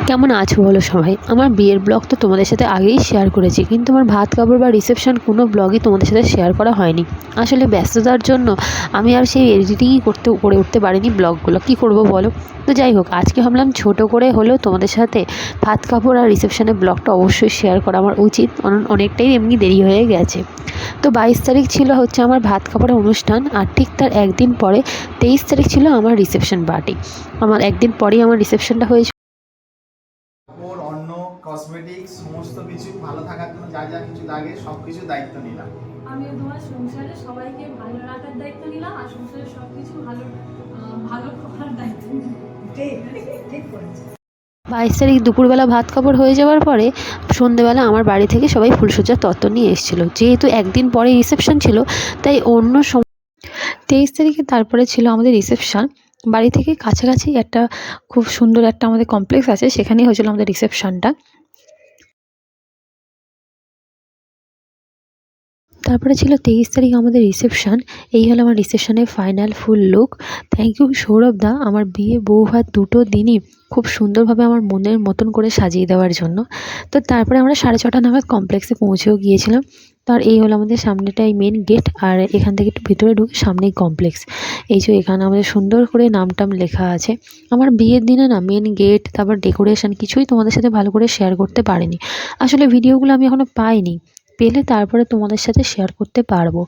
কেমন আছো বলো সবাই? আমার বিয়ের ব্লগ তো তোমাদের সাথে আগেই শেয়ার করেছি, কিন্তু আমার ভাত কাপড় বা রিসেপশন কোনো ব্লগই তোমাদের সাথে শেয়ার করা হয়নি। আসলে ব্যস্ততার জন্য আমি আর সেই এডিটিংই করে উঠতে পারিনি ব্লগগুলো। কি করব বলো? তো যাই হোক, আজকে ভাবলাম ছোট করে হলেও তোমাদের সাথে ভাত কাপড় আর রিসেপশনের ব্লগটা অবশ্যই শেয়ার করা আমার উচিত, অনেকটাই এমনি দেরি হয়ে গেছে। তো 22 তারিখ ছিল হচ্ছে আমার ভাত কাপড়ের অনুষ্ঠান, আর ঠিক তার একদিন পরে 23 তারিখ ছিল আমার রিসেপশন পার্টি। আমার একদিন পরেই আমার রিসেপশনটা হয়েছিল। কাপড়, অন্ন, কসমেটিক্স সমস্ত কিছু ভালো থাকার জন্য যা যা কিছু লাগে সব কিছু দায়িত্ব নিলাম। আমি তোমার সংসারে সবাইকে ভালো রাখার দায়িত্ব নিলাম, আর সংসারে সবকিছু ভালো ভালো করার দায়িত্ব নিলাম। ঠিক করেছি। 22 তারিখ দুপুরবেলা ভাত কাপড় হয়ে যাওয়ার পরে সন্ধেবেলা আমার বাড়ি থেকে সবাই ফুলসজ্জার তত্ত্ব নিয়ে এসেছিলো। যেহেতু একদিন পরে রিসেপশন ছিল, তাই অন্য 23 তারিখে তারপরে ছিল আমাদের রিসেপশন। বাড়ি থেকে কাছাকাছি একটা খুব সুন্দর একটা আমাদের কমপ্লেক্স আছে, সেখানেই হয়েছিল আমাদের রিসেপশনটা। তারপরে ছিল 23 তারিখ আমাদের রিসেপশন। এই হলো আমার রিসেপশনের final full look. Thank you Sourav da, আমার বিয়ে বউ ভাত দুটো দিনই খুব সুন্দরভাবে আমার মনের মতন করে সাজিয়ে দেওয়ার জন্য। তো তারপরে আমরা 6:30 নাগাদ কমপ্লেক্সে পৌঁছেও গিয়েছিলাম। তার এই হলো আমাদের সামনেটাই মেন গেট, আর এখান থেকে একটু ভিতরে ঢুকে সামনেই কমপ্লেক্স। এই যে এখানে আমাদের সুন্দর করে নামটাম লেখা আছে। আমার বিয়ের দিনে না মেন গেট, তারপর ডেকোরেশন কিছুই তোমাদের সাথে ভালো করে শেয়ার করতে পারিনি। আসলে ভিডিওগুলো আমি এখনো পাইনি, পেলে তারপরে তোমাদের সাথে শেয়ার করতে পারবো।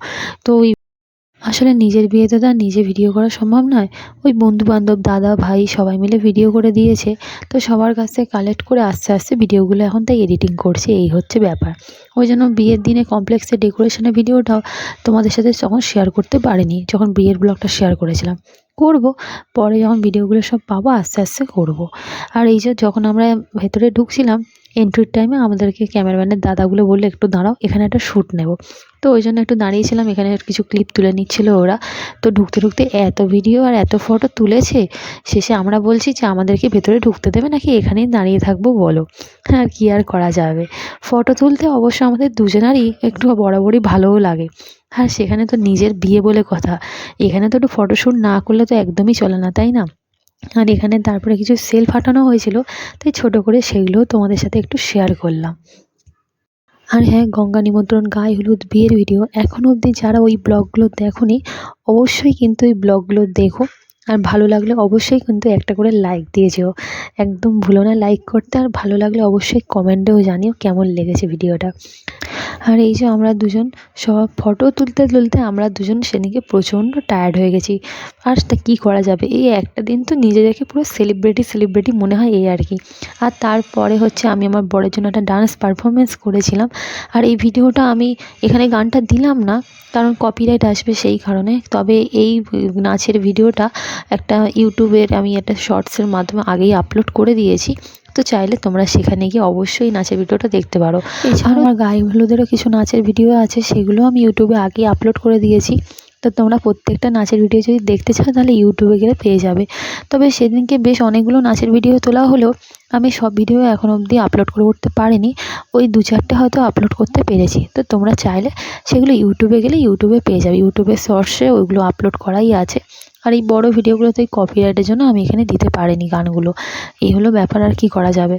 তো ওই আসলে নিজের বিয়েতে তো আর নিজে ভিডিও করা সম্ভব নয়। ওই বন্ধু-বান্ধব, দাদা, ভাই সবাই মিলে ভিডিও করে দিয়েছে। তো সবার কাছ থেকে কালেক্ট করে আস্তে, আস্তে ভিডিওগুলো এখন তাই এডিটিং করছি, এই হচ্ছে ব্যাপার। ওই জন্য বিয়ের দিনে কমপ্লেক্সের ডেকোরেশনের ভিডিওটাও তোমাদের সাথে তখন শেয়ার করতে পারিনি, যখন বিয়ের ব্লগটা শেয়ার করেছিলাম। করব, পরে যখন ভিডিওগুলো সব পাবো আস্তে, আস্তে করব। আর এই যে যখন আমরা ভেতরে ঢুকছিলাম, এন্ট্রির টাইমে আমাদেরকে ক্যামেরাম্যানের দাদাগুলো বললো, "একটু দাঁড়াও, এখানে একটা শ্যুট নেব।" তো ওই জন্য একটু দাঁড়িয়েছিলাম, এখানে কিছু ক্লিপ তুলে নিচ্ছিল ওরা। তো ঢুকতে ঢুকতে এত ভিডিও আর এত ফটো তুলেছে, শেষে আমরা বলছি যে আমাদেরকে ভেতরে ঢুকতে দেবে নাকি এখানেই দাঁড়িয়ে থাকবো বলো। হ্যাঁ, কি আর করা যাবে। ফটো তুলতে অবশ্য আমাদের দুজনারই একটু বরাবরই ভালোও লাগে। আর সেখানে তো নিজের বিয়ে বলে কথা, এখানে তো একটু ফটোশ্যুট না করলে তো একদমই চলে না, তাই না? আর এখানে তারপরে কিছু সেল ফাটানো হয়েছিল, তাই ছোট করে সেগুলোও তোমাদের সাথে একটু শেয়ার করলাম। আর হ্যাঁ, গঙ্গা নিমন্ত্রণ, গায়ে হলুদ, বিয়ের ভিডিও এখনও অবধি যারা ওই ব্লগগুলো দেখোনি, অবশ্যই কিন্তু ওই ব্লগগুলো দেখো। আর ভালো লাগলে অবশ্যই কিন্তু একটা করে লাইক দিয়ে যেও। একদম ভুলো না লাইক করতে, আর ভালো লাগলে অবশ্যই কমেন্টেও জানিও কেমন লেগেছে ভিডিওটা। আর এই যে আমরা দুজন সব ফটো তুলতে তুলতে আমরা দুজন সেদিনকে প্রচণ্ড টায়ার্ড হয়ে গেছি। আর তা কী করা যাবে, এই একটা দিন তো নিজেদেরকে পুরো সেলিব্রিটি সেলিব্রিটি মনে হয়, এই আর কি। আর তারপরে হচ্ছে আমি আমার বরের জন্য একটা ডান্স পারফরমেন্স করেছিলাম। আর এই ভিডিওটা আমি এখানে গানটা দিলাম না, কারণ কপিরাইট আসবে সেই কারণে। তবে এই নাচের ভিডিওটা একটা ইউটিউবের আমি একটা শর্টসের মাধ্যমে আগেই আপলোড করে দিয়েছি। তো চাইলে তোমরা সেখানে গিয়ে অবশ্যই নাচের ভিডিওটা দেখতে পারো। এছাড়াও আমার গায়ে হলুদেরও কিছু নাচের ভিডিও আছে, সেগুলো আমি ইউটিউবে আগেই আপলোড করে দিয়েছি। তো তোমরা প্রত্যেকটা নাচের ভিডিও যদি দেখতে চাও তাহলে ইউটিউবে গেলে পেয়ে যাবে। তবে সেদিনকে বেশ অনেকগুলো নাচের ভিডিও তোলা হলেও আমি সব ভিডিও এখনও অবধি আপলোড করে উঠতে পারিনি। ওই 2-4টে হয়তো আপলোড করতে পেরেছি। তো তোমরা চাইলে সেগুলো ইউটিউবে গেলে ইউটিউবে পেয়ে যাবে। ইউটিউবের শর্টসে ওইগুলো আপলোড করাই আছে। আর এই বড় ভিডিওগুলোতে ওই কপিরাইটের জন্য আমি এখানে দিতে পারিনি গানগুলো। এই হলো ব্যাপার, আর কি করা যাবে।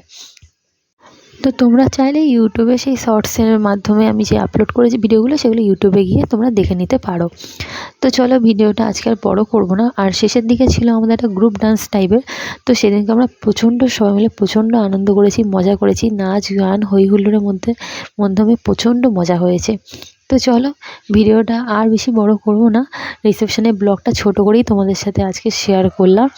তো তোমরা চাইলে ইউটিউবে সেই শর্টসের মাধ্যমে আমি যে আপলোড করেছি ভিডিওগুলো, সেগুলো ইউটিউবে গিয়ে তোমরা দেখে নিতে পারো। তো চলো, ভিডিওটা আজকে আর বড় করব না। আর শেষের দিকে ছিল আমাদের একটা গ্রুপ ডান্স টাইপের। তো সেদিনকে আমরা প্রচণ্ড সবাই মিলে প্রচণ্ড আনন্দ করেছি, মজা করেছি, নাচ গান হই হুল্লোড়ের মাধ্যমে প্রচণ্ড মজা হয়েছে। তো চলো, ভিডিওটা আর বেশি বড় করব না। রিসেপশনের ব্লগটা ছোট করেই তোমাদের সাথে আজকে শেয়ার করলাম।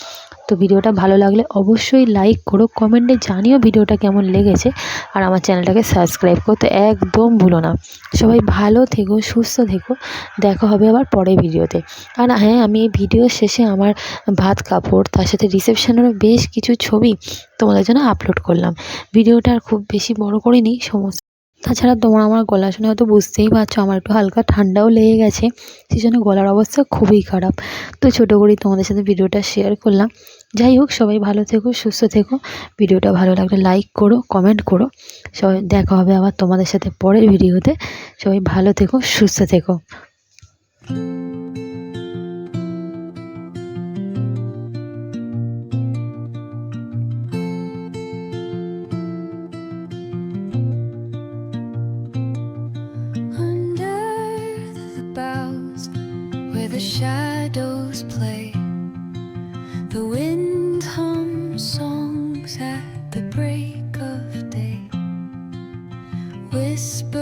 তো ভিডিওটা ভালো লাগলে অবশ্যই লাইক করো, কমেন্টে জানিও ভিডিওটা কেমন লেগেছে। আর আমার চ্যানেলটাকে সাবস্ক্রাইব করতে একদম ভুলো না। সবাই ভালো থেকো, সুস্থ থেকো। দেখা হবে আবার পরের ভিডিওতে। আর হ্যাঁ, আমি এই ভিডিওর শেষে আমার ভাত কাপড়, তার সাথে রিসেপশনেরও বেশ কিছু ছবি তোমাদের জন্য আপলোড করলাম। ভিডিওটা আর খুব বেশি বড় করিনি। তাছাড়া তোমরা আমার গলা শুনে হয়তো বুঝতেই পারছো আমার একটু হালকা ঠান্ডাও লেগে গেছে, সেই জন্য গলার অবস্থা খুবই খারাপ। তো ছোটো করেই তোমাদের সাথে ভিডিওটা শেয়ার করলাম। যাই হোক, সবাই ভালো থেকো, সুস্থ থেকো। ভিডিওটা ভালো লাগলে লাইক করো, কমেন্ট করো। সবাই দেখা হবে আবার তোমাদের সাথে পরের ভিডিওতে। সবাই ভালো থেকো, সুস্থ থেকো। the shadows play. The wind hums songs at the break.